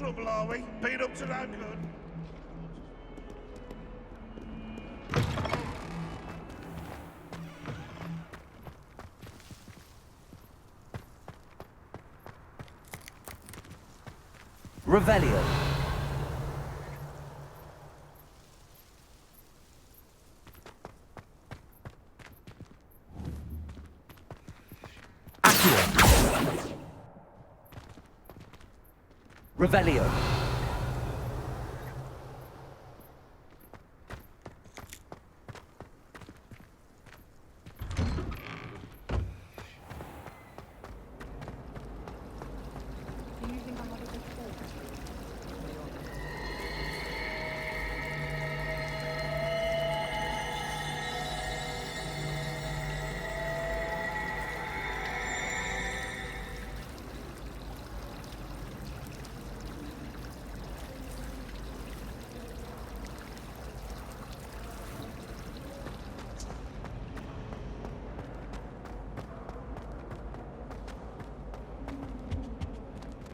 trouble, are we? Been up to no good. Revelio. Accio. Revelio.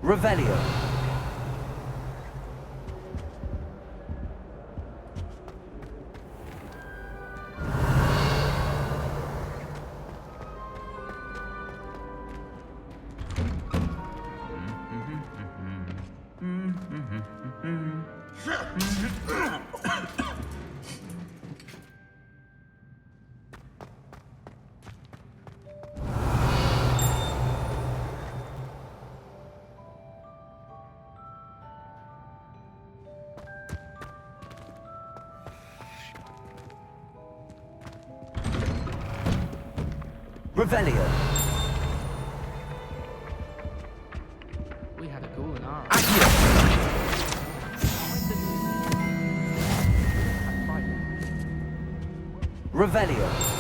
Revelio. Revelio. We had a goal in our Accio. Revelio.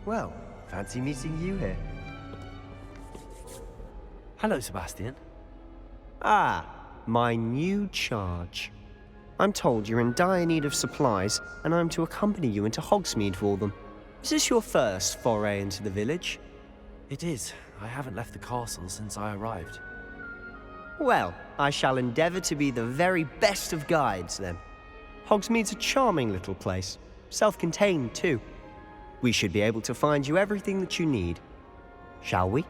Well, fancy meeting you here. Hello, Sebastian. Ah, my new charge. I'm told you're in dire need of supplies, and I'm to accompany you into Hogsmeade for them. Is this your first foray into the village? It is. I haven't left the castle since I arrived. Well, I shall endeavour to be the very best of guides, then. Hogsmeade's a charming little place, self-contained too. We should be able to find you everything that you need. Shall we?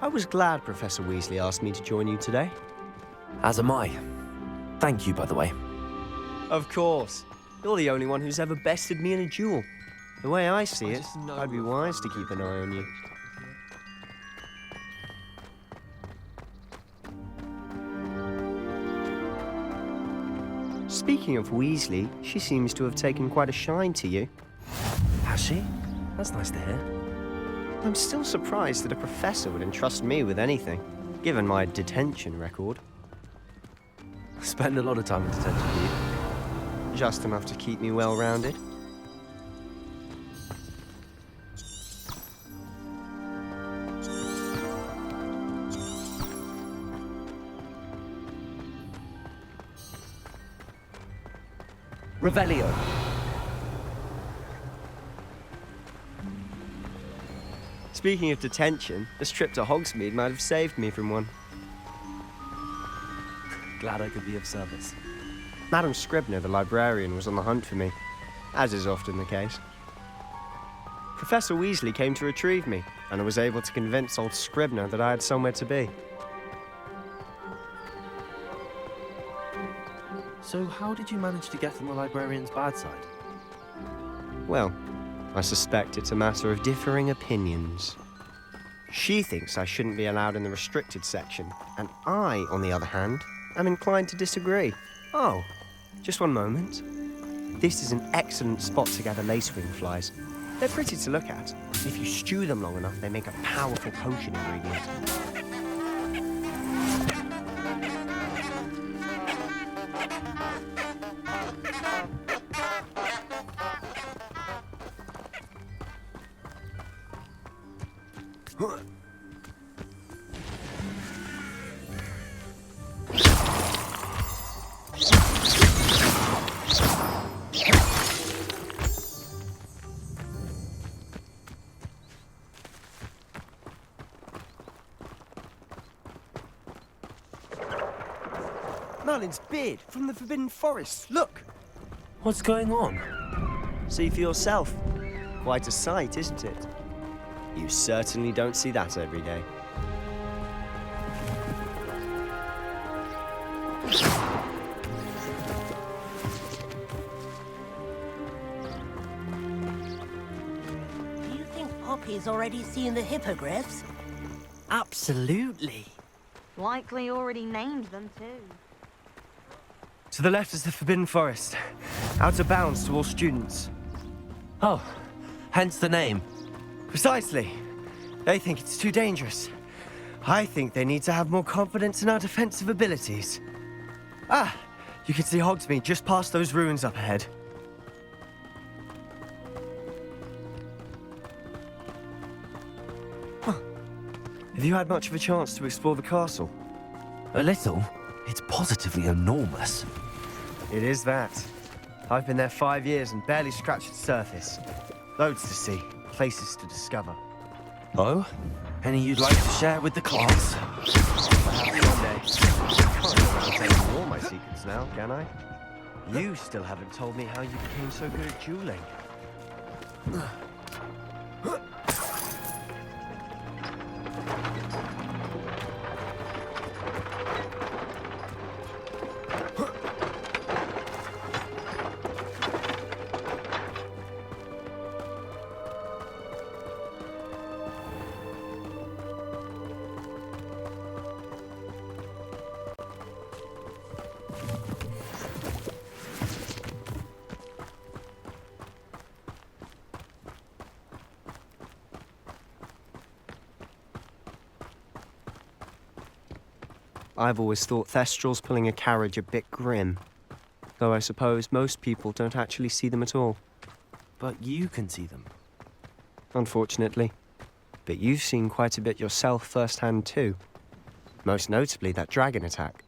I was glad Professor Weasley asked me to join you today. As am I. Thank you, by the way. Of course. You're the only one who's ever bested me in a duel. The way I see it, I'd be wise to keep an eye on you. Speaking of Weasley, she seems to have taken quite a shine to you. Has she? That's nice to hear. I'm still surprised that a professor would entrust me with anything, given my detention record. I spend a lot of time in detention, do you? Just enough to keep me well-rounded. Revelio. Speaking of detention, this trip to Hogsmeade might have saved me from one. Glad I could be of service. Madam Scribner, the librarian, was on the hunt for me, as is often the case. Professor Weasley came to retrieve me, and I was able to convince old Scribner that I had somewhere to be. So how did you manage to get on the librarian's bad side? Well, I suspect it's a matter of differing opinions. She thinks I shouldn't be allowed in the restricted section, and I, on the other hand, am inclined to disagree. Oh, just one moment. This is an excellent spot to gather lacewing flies. They're pretty to look at. If you stew them long enough, they make a powerful potion ingredient. Merlin's beard from the Forbidden Forest. Look! What's going on? See for yourself. Quite a sight, isn't it? You certainly don't see that every day. Do you think Poppy's already seen the hippogriffs? Absolutely. Likely already named them too. To the left is the Forbidden Forest. Out of bounds to all students. Oh, hence the name. Precisely. They think it's too dangerous. I think they need to have more confidence in our defensive abilities. Ah, you can see Hogsmeade just past those ruins up ahead. Huh. Have you had much of a chance to explore the castle? A little. It's positively enormous. It is that. I've been there 5 years and barely scratched the surface. Loads to see, places to discover. Oh? Any you'd like to share with the class? One day. I can't tell you all my secrets now, can I? You still haven't told me how you became so good at dueling. I've always thought Thestrals pulling a carriage a bit grim. Though I suppose most people don't actually see them at all. But you can see them. Unfortunately. But you've seen quite a bit yourself firsthand too. Most notably that dragon attack.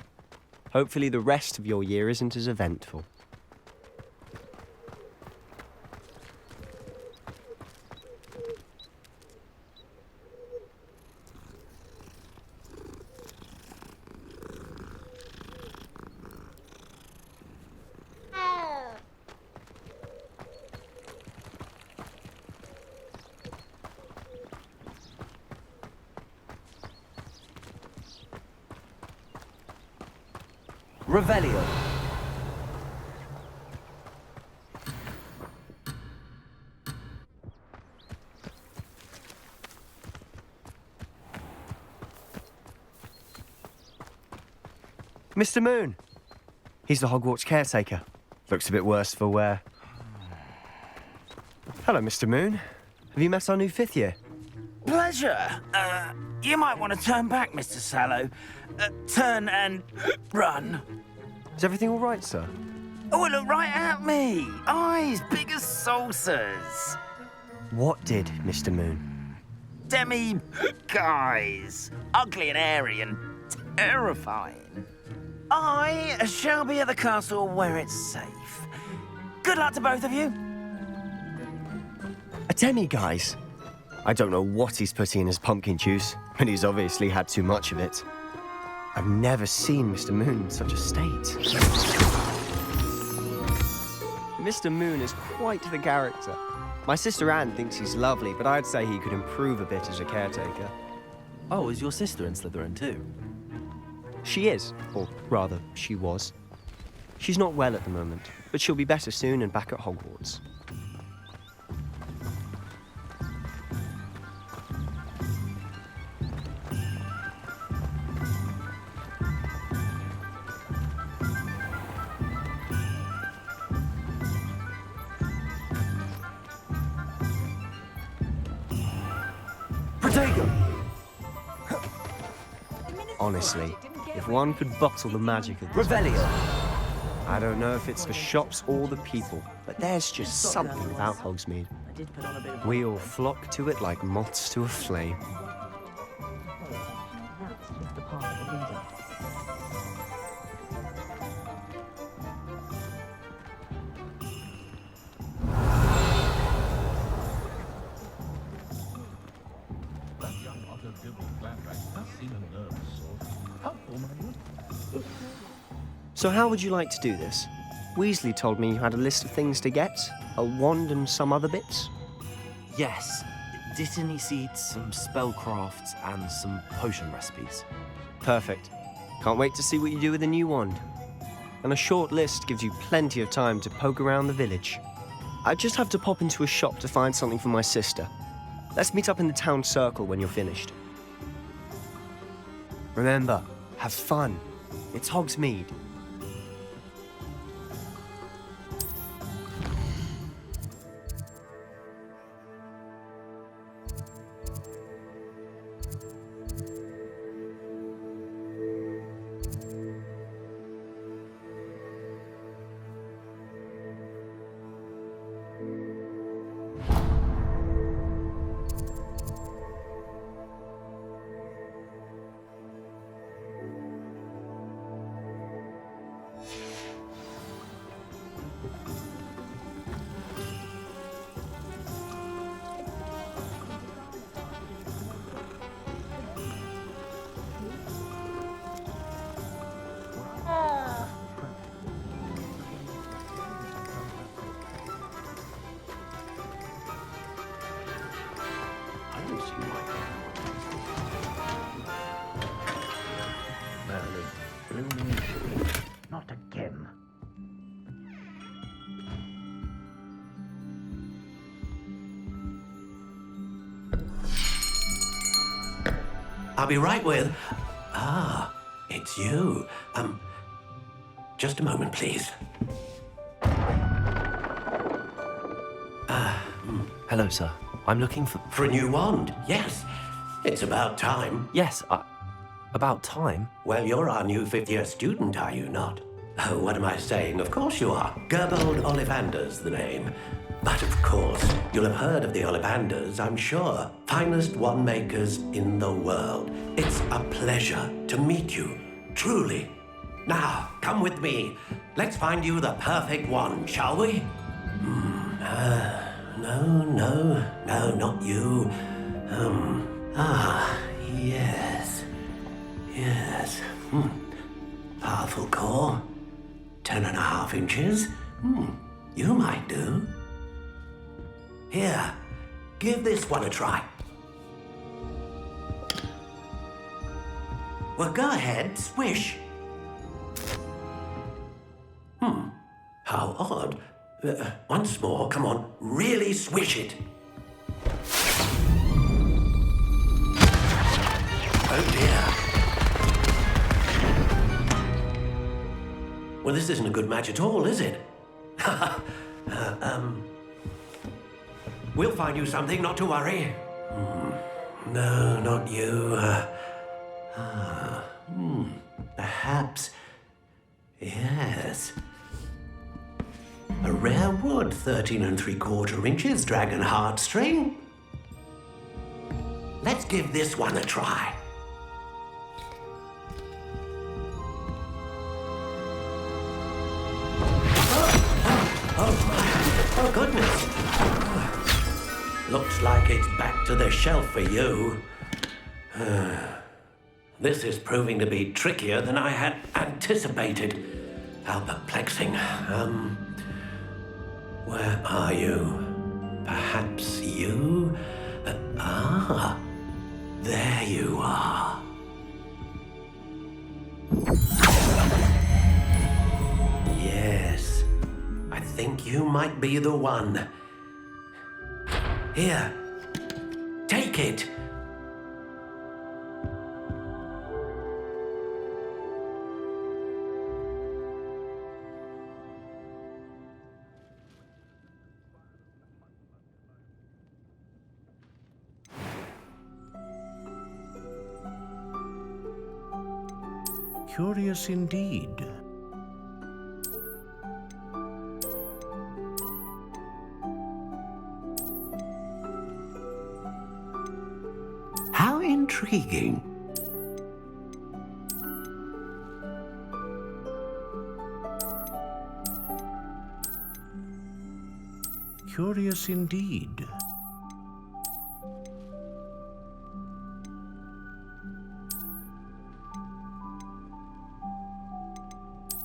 Hopefully the rest of your year isn't as eventful. Revelio. Mr. Moon! He's the Hogwarts caretaker. Looks a bit worse for wear. Hello, Mr. Moon. Have you met our new 5th year? Pleasure. You might want to turn back, Mr. Sallow. Turn and run. Is everything all right, sir? Oh, look right at me. Eyes big as saucers. What did, Mr. Moon? Guys. Ugly and airy and terrifying. I shall be at the castle where it's safe. Good luck to both of you. A demi-guise? I don't know what he's putting in his pumpkin juice, but he's obviously had too much of it. I've never seen Mr. Moon in such a state. Mr. Moon is quite the character. My sister Anne thinks he's lovely, but I'd say he could improve a bit as a caretaker. Oh, is your sister in Slytherin too? She is, or rather, she was. She's not well at the moment, but she'll be better soon and back at Hogwarts. Honestly, if one could bottle the magic of this Revelio. I don't know if it's the shops or the people, but there's just something about Hogsmeade. We all flock to it like moths to a flame. So how would you like to do this? Weasley told me you had a list of things to get, a wand and some other bits. Yes. Dittany seeds, some spellcrafts, and some potion recipes. Perfect. Can't wait to see what you do with the new wand. And a short list gives you plenty of time to poke around the village. I just have to pop into a shop to find something for my sister. Let's meet up in the town circle when you're finished. Remember, have fun. It's Hogsmeade. Not again. I'll be right with... Ah, it's you. Just a moment, please. Hello, sir. I'm looking for... For a new wand, yes. It's about time. Yes, about time. Well, you're our new fifth-year student, are you not? Oh, what am I saying? Of course you are. Gerbold Ollivander's the name. But of course, you'll have heard of the Ollivanders, I'm sure. Finest wand makers in the world. It's a pleasure to meet you, truly. Now, come with me. Let's find you the perfect wand, shall we? No, not you. Yes. Powerful core. 10.5 inches. You might do. Here, give this one a try. Well, go ahead, swish. How odd. Once more, come on, really swish it. Oh dear. Well, this isn't a good match at all, is it? We'll find you something, not to worry. No, not you. Perhaps. Yes. A rare wood, 13 3/4 inches, dragon heartstring. Let's give this one a try. Oh, goodness. Looks like it's back to the shelf for you. This is proving to be trickier than I had anticipated. How perplexing. Where are you? Perhaps you? There you are. Yes, I think you might be the one. Here, take it. Curious indeed. How intriguing. Curious indeed.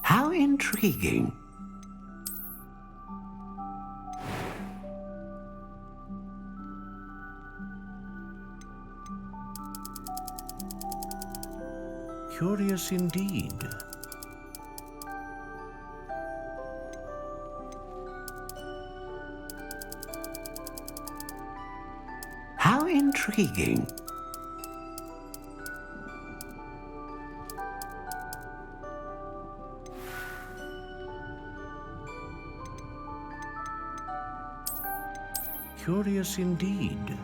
How intriguing. Curious indeed. How intriguing. Curious indeed.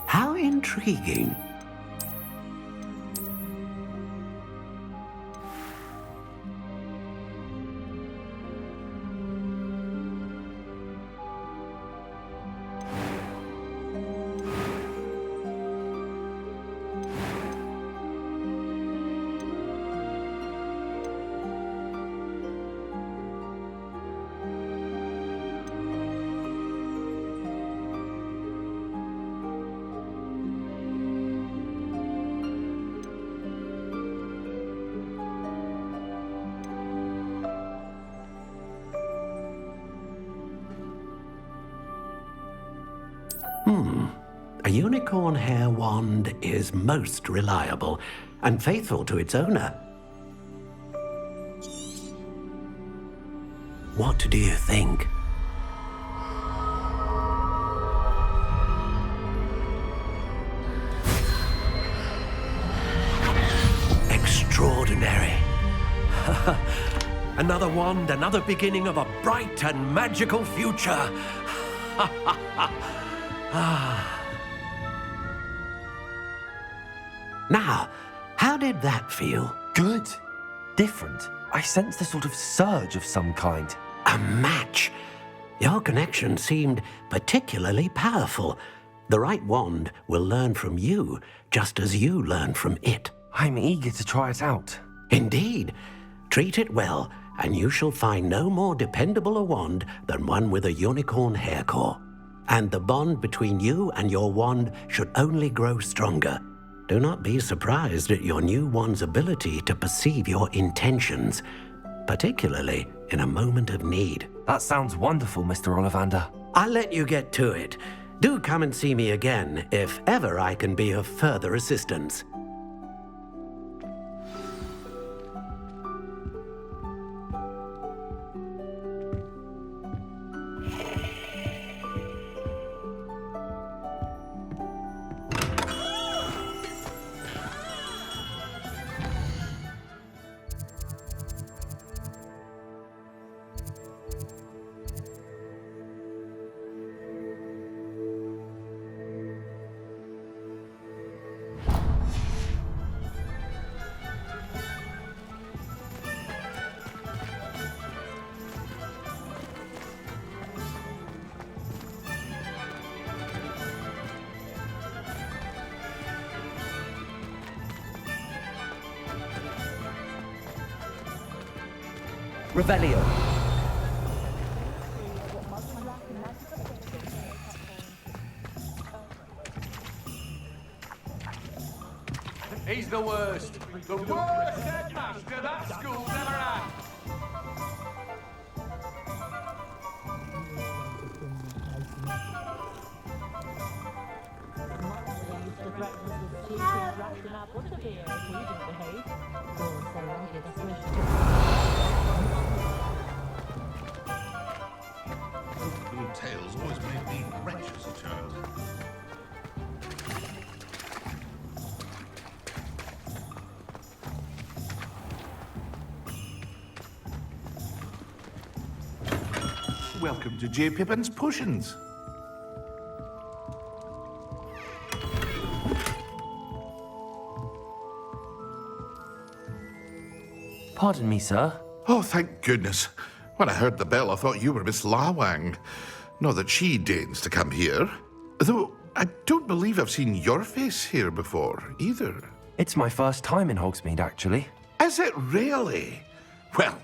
How intriguing. A unicorn hair wand is most reliable and faithful to its owner. What do you think? Extraordinary. Another wand, another beginning of a bright and magical future. Now, how did that feel? Good. Different. I sensed a sort of surge of some kind. A match. Your connection seemed particularly powerful. The right wand will learn from you, just as you learn from it. I'm eager to try it out. Indeed. Treat it well, and you shall find no more dependable a wand than one with a unicorn hair core. And the bond between you and your wand should only grow stronger. Do not be surprised at your new wand's ability to perceive your intentions, particularly in a moment of need. That sounds wonderful, Mr. Ollivander. I'll let you get to it. Do come and see me again if ever I can be of further assistance. Revelio. He's the worst. The worst headmaster that school's ever had. Little tales always made me wretched as a child. Welcome to J. Pippin's Potions. Pardon me, sir. Oh, thank goodness. When I heard the bell, I thought you were Miss Lawang. Not that she deigns to come here. Though I don't believe I've seen your face here before, either. It's my first time in Hogsmeade, actually. Is it really? Well,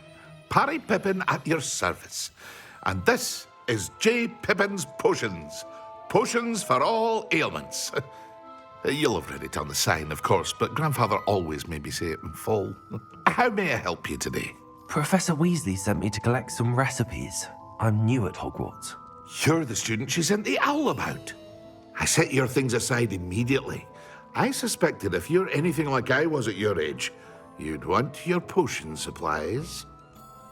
Parry Pippin at your service. And this is J. Pippin's Potions. Potions for all ailments. You'll have read it on the sign, of course, but Grandfather always made me say it in full. How may I help you today? Professor Weasley sent me to collect some recipes. I'm new at Hogwarts. You're the student she sent the owl about. I set your things aside immediately. I suspected if you're anything like I was at your age, you'd want your potion supplies.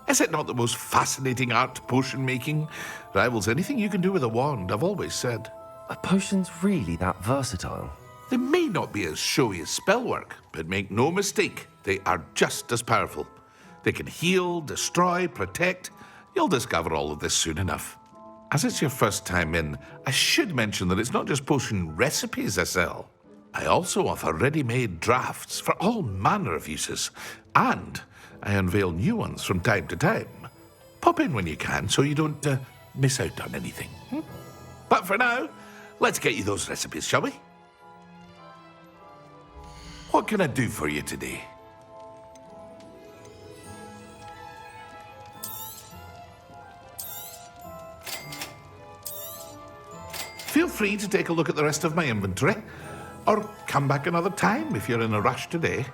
Is it not the most fascinating art, potion making? Rivals anything you can do with a wand, I've always said. Are potions really that versatile? They may not be as showy as spellwork, but make no mistake, they are just as powerful. They can heal, destroy, protect. You'll discover all of this soon enough. As it's your first time in, I should mention that it's not just potion recipes I sell. I also offer ready-made drafts for all manner of uses, and I unveil new ones from time to time. Pop in when you can so you don't miss out on anything. But for now, let's get you those recipes, shall we? What can I do for you today? Feel free to take a look at the rest of my inventory, or come back another time if you're in a rush today.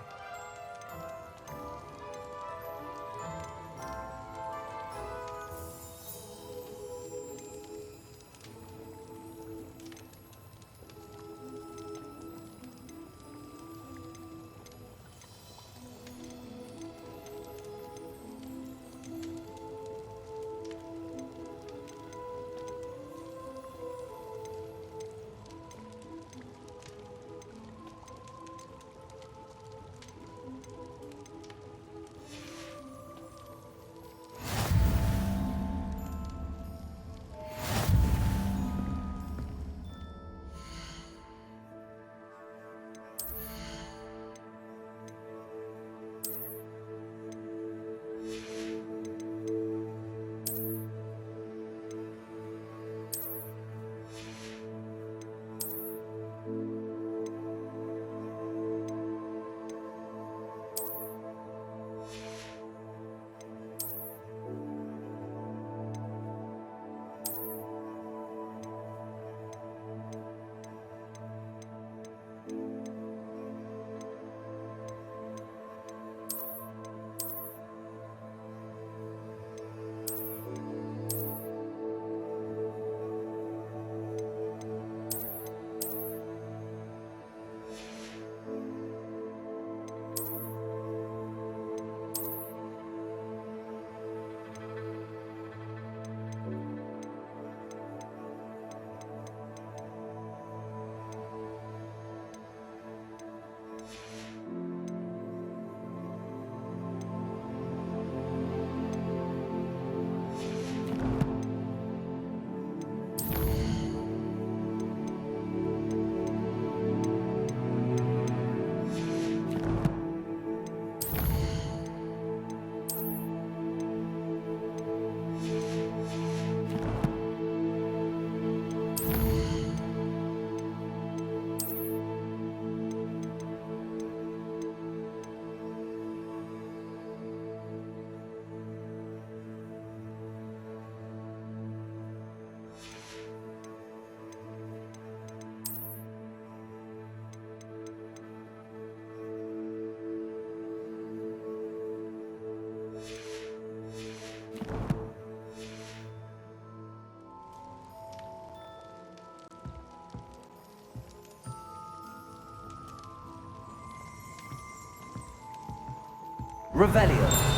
Revelio.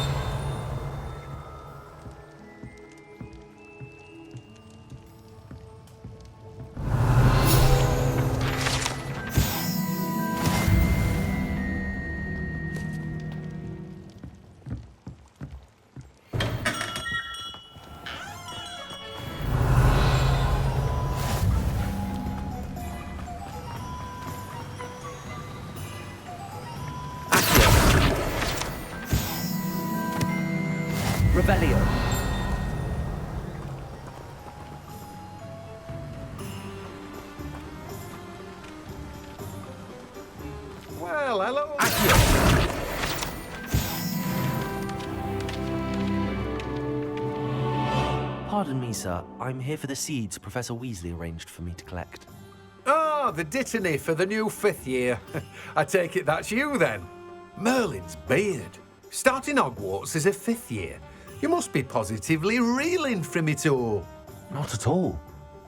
Revelio. Well, hello. Pardon me, sir. I'm here for the seeds Professor Weasley arranged for me to collect. Ah, the Dittany for the new 5th year. I take it that's you then. Merlin's beard. Starting Hogwarts as a 5th year. You must be positively reeling from it all. Not at all.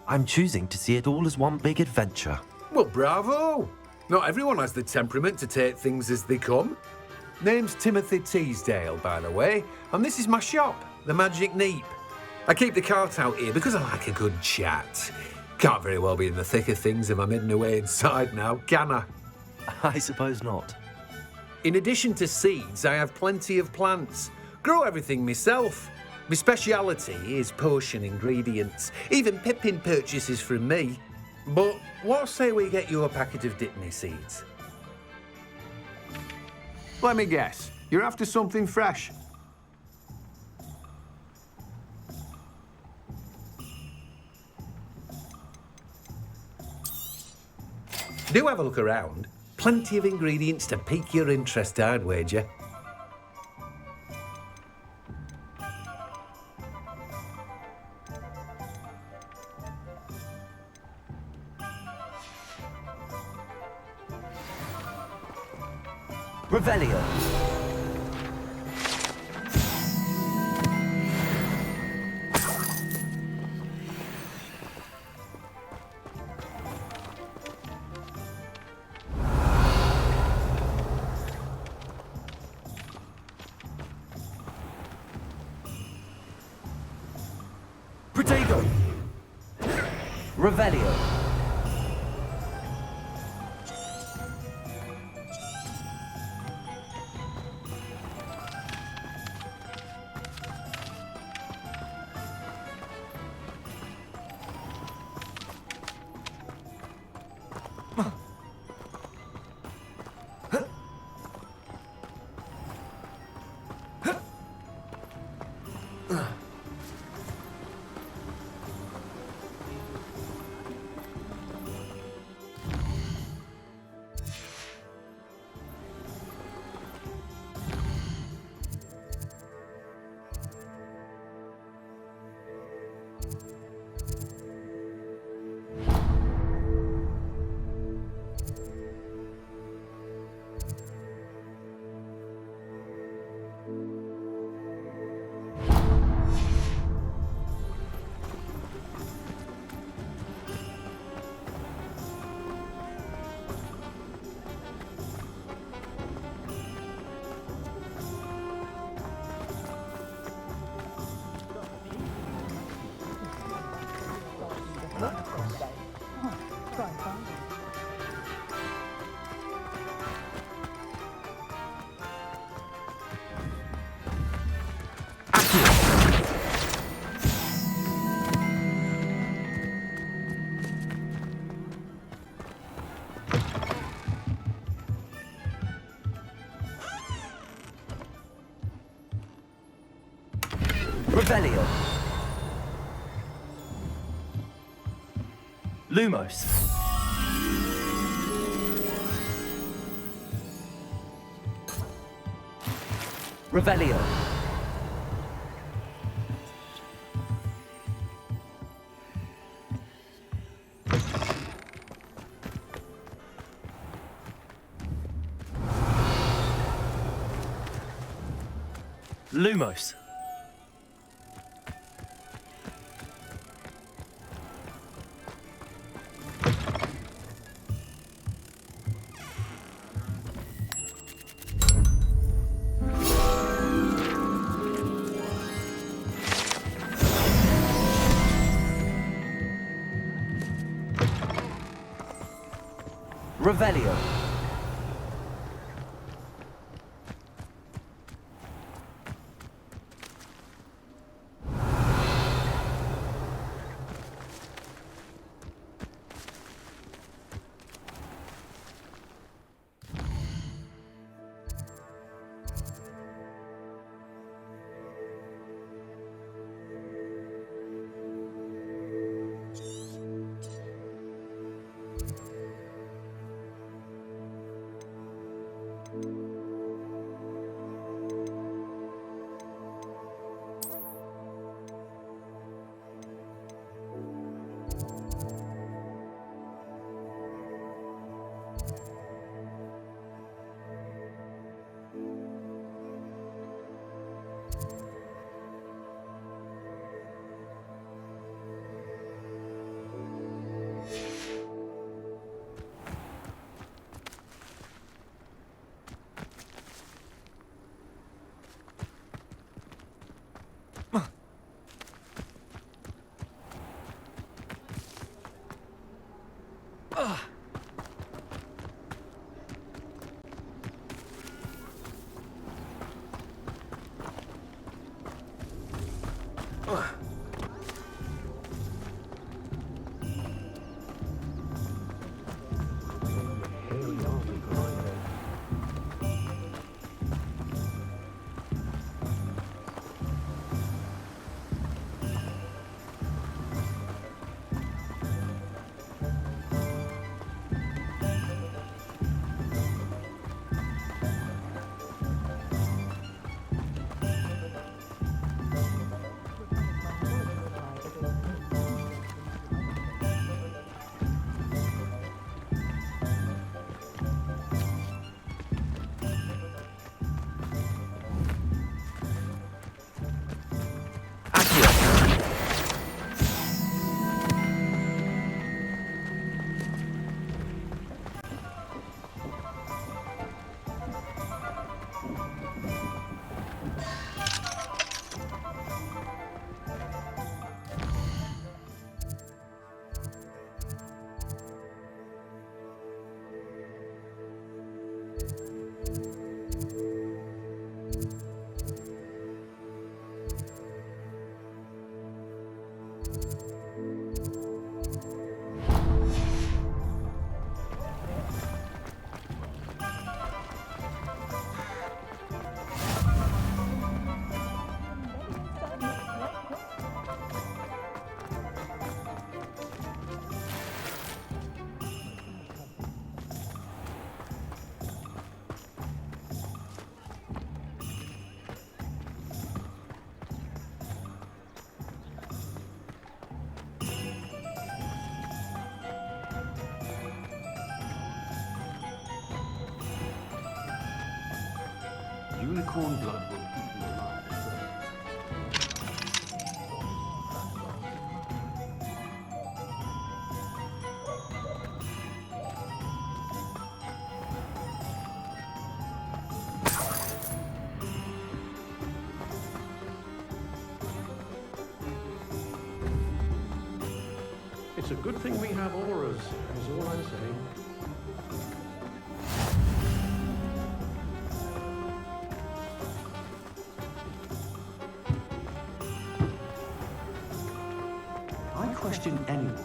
I'm choosing to see it all as one big adventure. Well, bravo. Not everyone has the temperament to take things as they come. Name's Timothy Teasdale, by the way, and this is my shop, the Magic Neep. I keep the cart out here because I like a good chat. Can't very well be in the thick of things if I'm hidden away inside now, can I? I suppose not. In addition to seeds, I have plenty of plants. Grow everything myself. My speciality is potion ingredients. Even Pippin purchases from me. But what say we get you a packet of Dittany seeds? Let me guess. You're after something fresh. Do have a look around. Plenty of ingredients to pique your interest, I'd wager. Revelio. Protego! Revelio. Revelio. Lumos. Revelio. Lumos. Revelio. Unicorn blood will keep you alive. It's a good thing we have auras, is all I'm saying. I question anyone.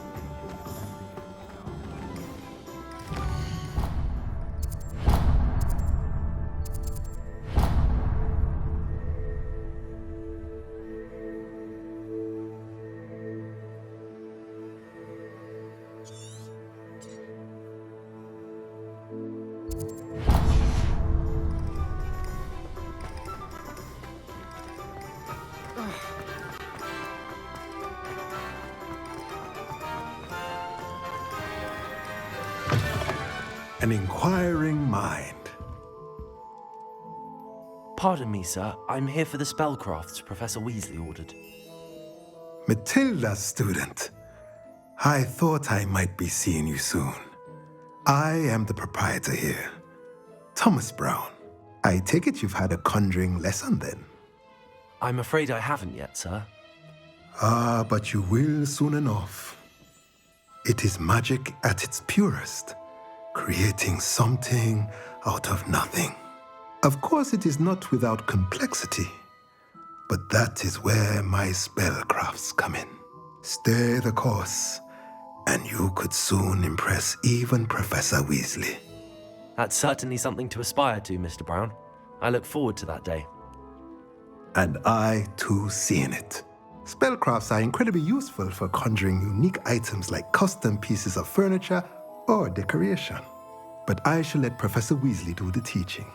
An inquiring mind. Pardon me, sir. I'm here for the spellcrafts Professor Weasley ordered. Matilda's student. I thought I might be seeing you soon. I am the proprietor here, Thomas Brown. I take it you've had a conjuring lesson then? I'm afraid I haven't yet, sir. Ah, but you will soon enough. It is magic at its purest. creating something out of nothing. Of course, it is not without complexity, but that is where my spellcrafts come in. Stay the course, and you could soon impress even Professor Weasley. That's certainly something to aspire to, Mr. Brown. I look forward to that day. And I, too, seeing it. Spellcrafts are incredibly useful for conjuring unique items like custom pieces of furniture or decoration. But I shall let Professor Weasley do the teaching.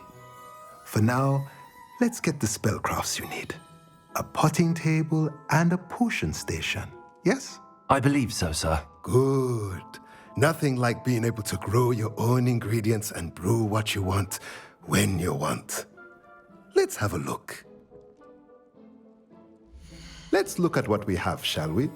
For now, let's get the spellcrafts you need. A potting table and a potion station, yes? I believe so, sir. Good. Nothing like being able to grow your own ingredients and brew what you want when you want. Let's have a look. Let's look at what we have, shall we?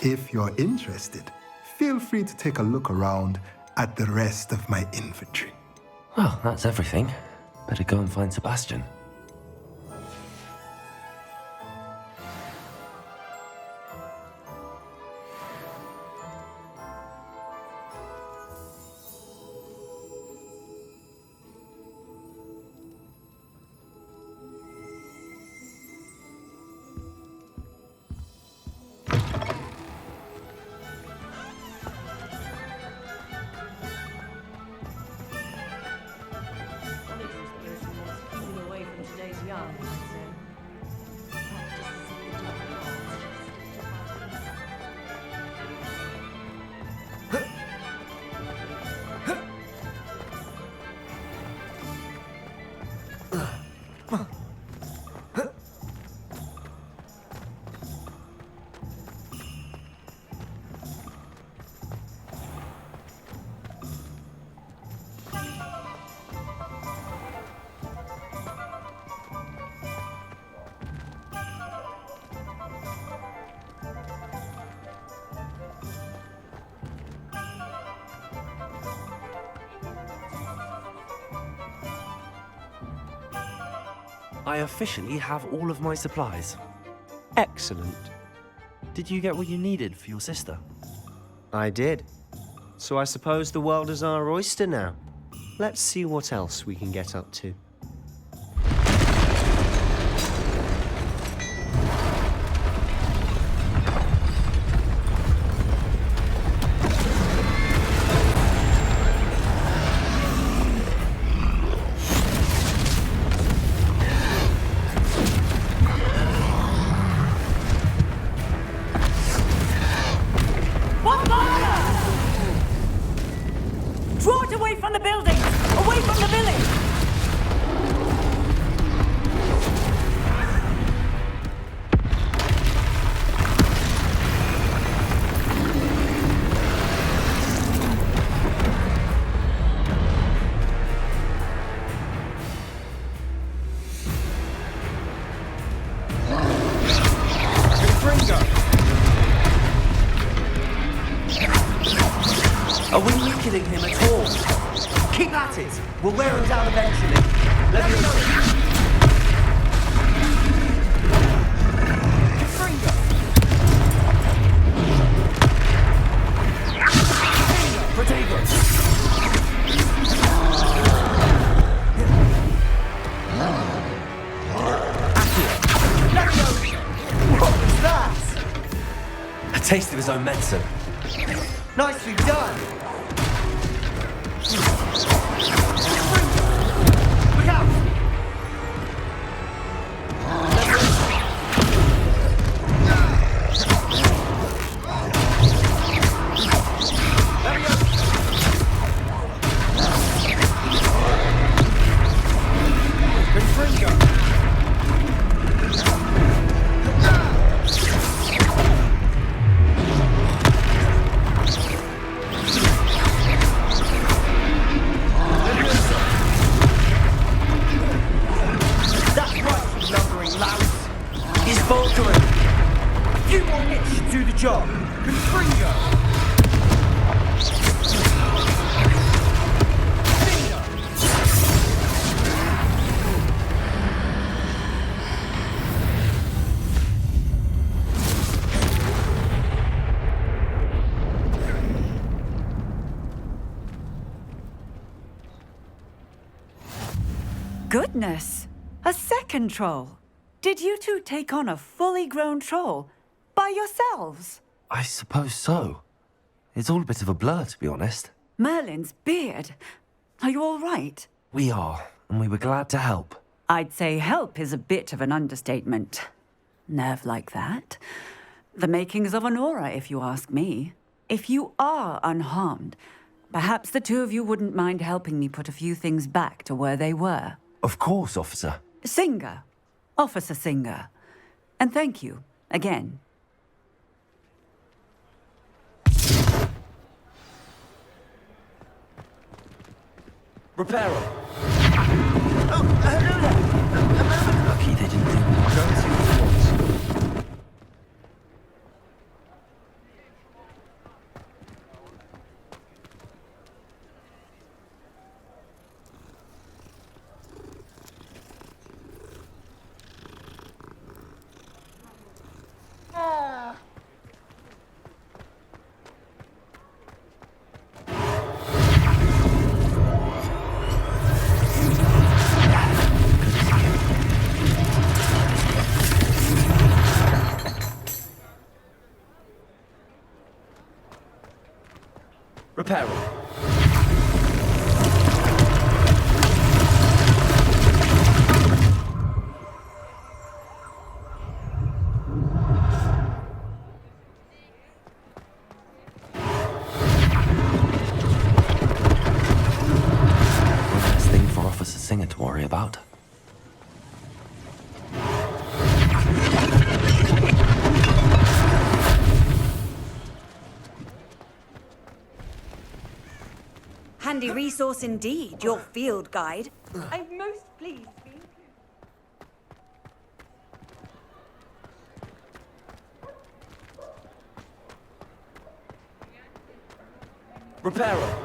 If you're interested, feel free to take a look around at the rest of my inventory. Well, that's everything. Better go and find Sebastian. I officially have all of my supplies. Excellent. Did you get what you needed for your sister? I did. So I suppose the world is our oyster now. Let's see what else we can get up to. Draw it away from the buildings! Away from the village! Are we weakening him at all? Keep at it! We'll wear him down eventually. Let me know. What was that? A taste of his own medicine. Nicely done! Look out! job. Confringo! Goodness! A second troll! Did you two take on a fully grown troll by yourselves? I suppose so. It's all a bit of a blur, to be honest. Merlin's beard. Are you all right? We are, and we were glad to help. I'd say help is a bit of an understatement. Nerve like that. The makings of an aura, if you ask me. If you are unharmed, perhaps the two of you wouldn't mind helping me put a few things back to where they were. Of course, officer. Singer. Officer Singer. And thank you, again. Reparo! Oh, hello there! Lucky they didn't do more. Go and see what he wants. Reparo. One less thing for Officer Singer to worry about. Handy resource indeed, your field guide. I'm most pleased. Reparo.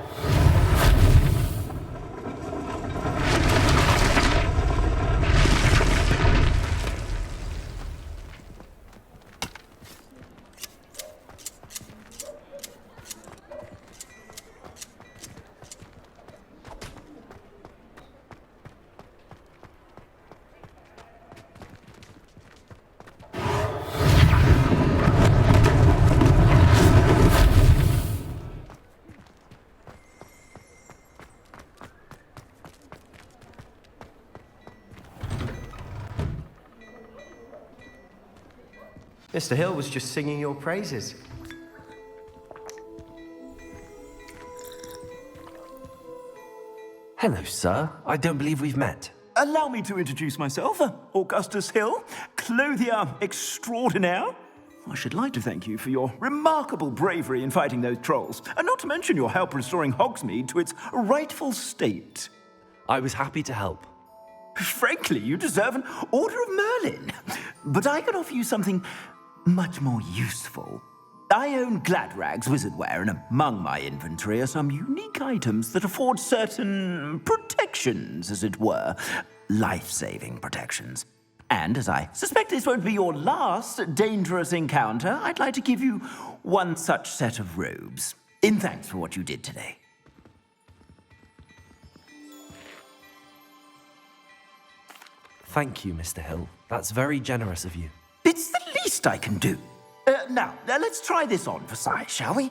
Mr. Hill was just singing your praises. Hello, sir. I don't believe we've met. Allow me to introduce myself, Augustus Hill, clothier extraordinaire. I should like to thank you for your remarkable bravery in fighting those trolls, and not to mention your help restoring Hogsmeade to its rightful state. I was happy to help. Frankly, you deserve an Order of Merlin. But I can offer you something much more useful. I own Gladrag's wizardware, and among my inventory are some unique items that afford certain protections, as it were. Life-saving protections. And as I suspect this won't be your last dangerous encounter, I'd like to give you one such set of robes, in thanks for what you did today. Thank you, Mr. Hill. That's very generous of you. It's the least I can do. Now, let's try this on for size, shall we?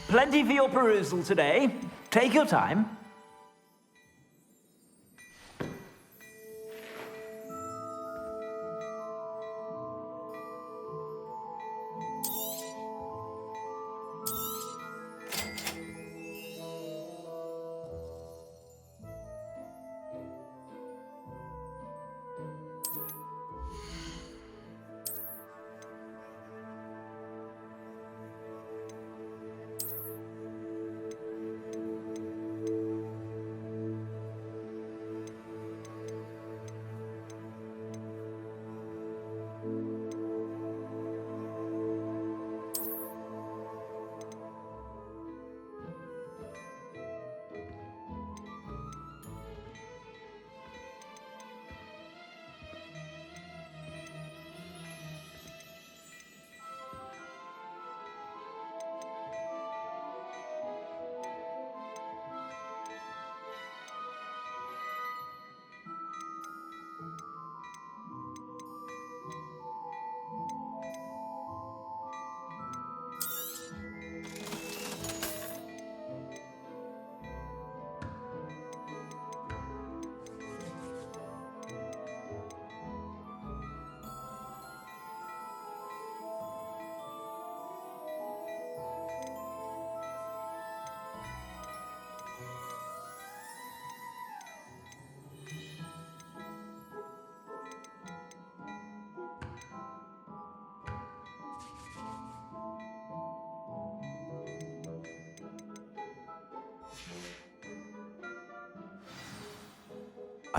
Plenty for your perusal today. Take your time.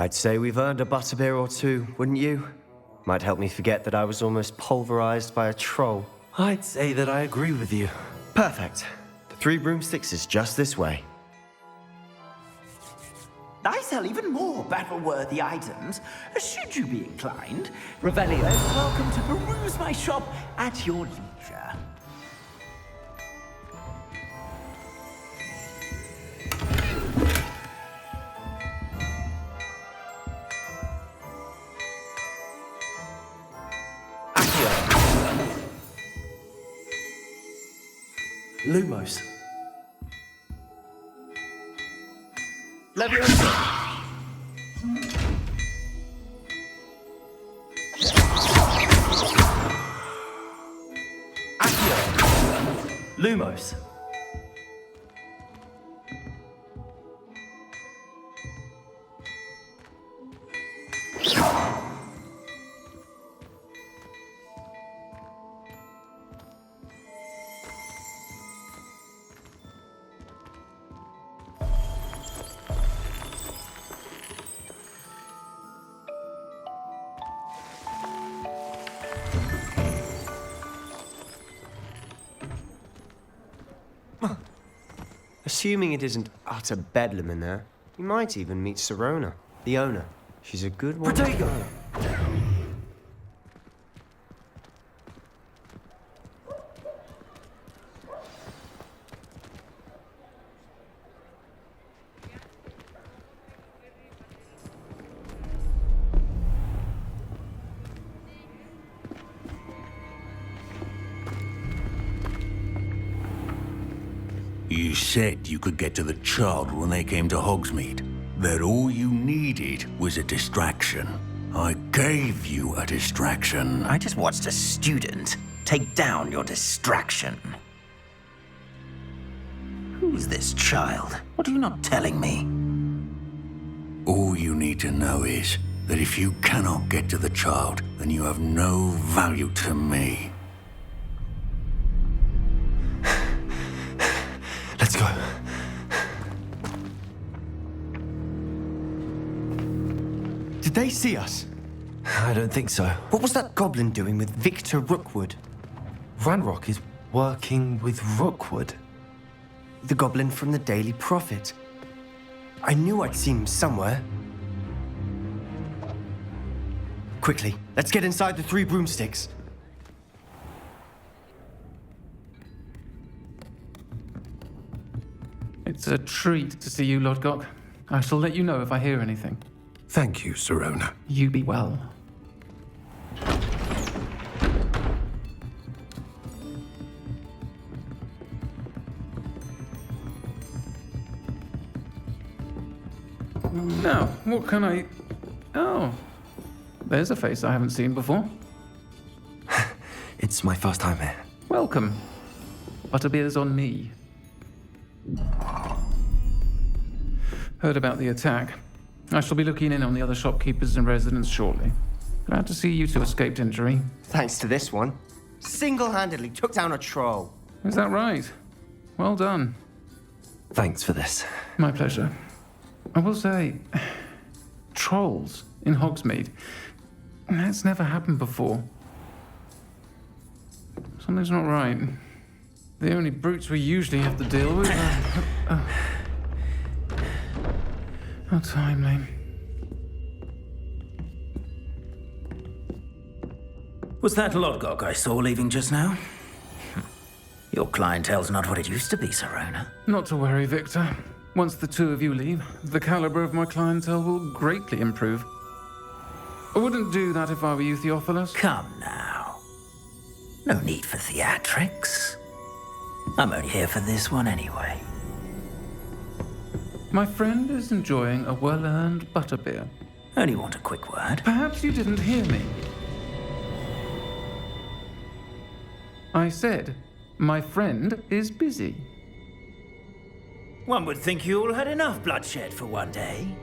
I'd say we've earned a butterbeer or two, wouldn't you? Might help me forget that I was almost pulverized by a troll. I'd say that I agree with you. Perfect. The 3 broomsticks is just this way. I sell even more battle-worthy items, should you be inclined. Revelio. Welcome to peruse my shop at your leisure. Lumos. Lumos. Assuming it isn't utter bedlam in there, you might even meet Sirona, the owner. She's a good one. Protego! You said you could get to the child when they came to Hogsmeade. That all you needed was a distraction. I gave you a distraction. I just watched a student take down your distraction. Who's this child? What are you not telling me? All you need to know is that if you cannot get to the child, then you have no value to me. Let's go. Did they see us? I don't think so. What was that goblin doing with Victor Rookwood? Ranrock is working with Rookwood. The goblin from the Daily Prophet. I knew I'd seen him somewhere. Quickly, let's get inside the 3 broomsticks. It's a treat to see you, Lodgok. I shall let you know if I hear anything. Thank you, Sirona. You be well. Now, what can I... Oh, there's a face I haven't seen before. It's my first time here. Welcome. Butterbeer's on me. Heard about the attack. I shall be looking in on the other shopkeepers and residents shortly. Glad to see you two escaped injury. Thanks to this one. Single-handedly took down a troll. Is that right? Well done. Thanks for this. My pleasure. I will say, trolls in Hogsmeade. That's never happened before. Something's not right. The only brutes we usually have to deal with are... How timely. Was that Lodgok I saw leaving just now? Your clientele's not what it used to be, Sirona. Not to worry, Victor. Once the 2 of you leave, the caliber of my clientele will greatly improve. I wouldn't do that if I were you, Theophilus. Come now. No need for theatrics. I'm only here for this one anyway. My friend is enjoying a well-earned butterbeer. Only want a quick word. Perhaps you didn't hear me. I said, my friend is busy. One would think you all had enough bloodshed for one day.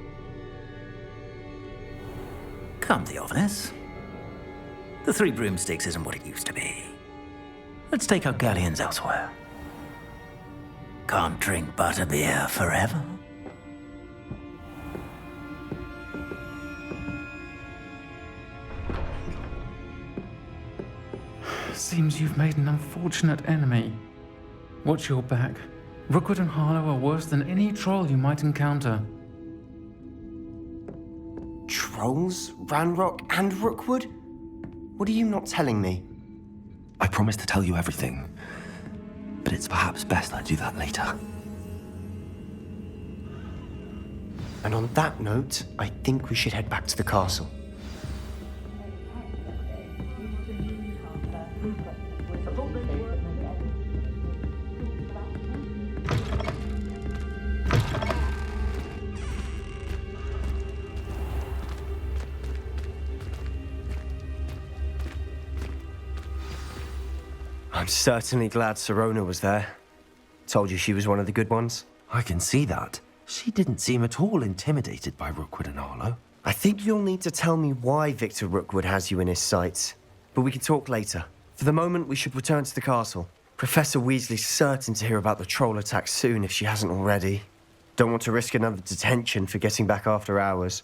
Come, Theophilus. The 3 broomsticks isn't what it used to be. Let's take our galleons elsewhere. Can't drink butterbeer forever. Seems you've made an unfortunate enemy. Watch your back. Rookwood and Harlow are worse than any troll you might encounter. Trolls? Ranrock and Rookwood? What are you not telling me? I promised to tell you everything, but it's perhaps best I do that later. And on that note, I think we should head back to the castle. I'm certainly glad Sirona was there. Told you she was one of the good ones. I can see that. She didn't seem at all intimidated by Rookwood and Harlow. I think you'll need to tell me why Victor Rookwood has you in his sights. But we can talk later. For the moment, we should return to the castle. Professor Weasley's certain to hear about the troll attack soon if she hasn't already. Don't want to risk another detention for getting back after hours.